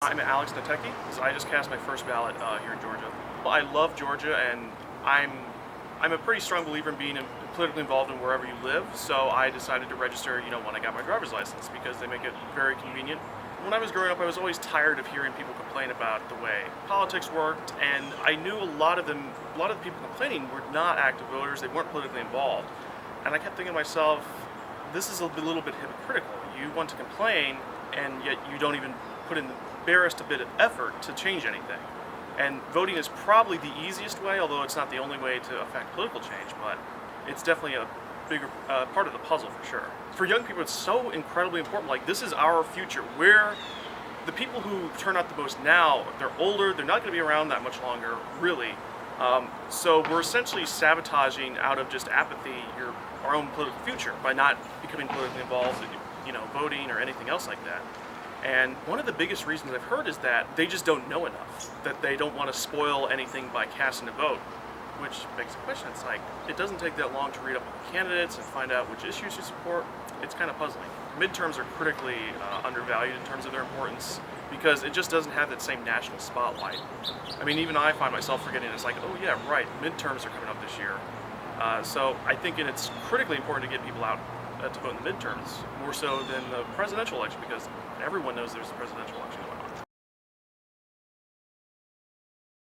I'm Alex Nitecki. I just cast my first ballot here in Georgia. Well, I love Georgia, and I'm a pretty strong believer in being politically involved in wherever you live. So I decided to register, when I got my driver's license because they make it very convenient. When I was growing up, I was always tired of hearing people complain about the way politics worked, and I knew a lot of the people complaining were not active voters. They weren't politically involved, and I kept thinking to myself, this is a little bit hypocritical. You want to complain, and yet you don't even put in the barest a bit of effort to change anything. And voting is probably the easiest way, although it's not the only way to affect political change, but it's definitely a bigger part of the puzzle for sure. For young people, it's so incredibly important. Like, this is our future. We're the people who turn out the most now. They're older, they're not going to be around that much longer, really. So we're essentially sabotaging, out of just apathy, our own political future by not becoming politically involved in, voting or anything else like that. And one of the biggest reasons I've heard is that they just don't know enough, that they don't want to spoil anything by casting a vote, which begs the question. It's like, it doesn't take that long to read up on the candidates and find out which issues you support. It's kind of puzzling. Midterms are critically undervalued in terms of their importance because it just doesn't have that same national spotlight. I mean, even I find myself forgetting. It's like, oh yeah, right, midterms are coming up this year. So I think it's critically important to get people out to vote in the midterms, more so than the presidential election, because everyone knows there's a presidential election going on.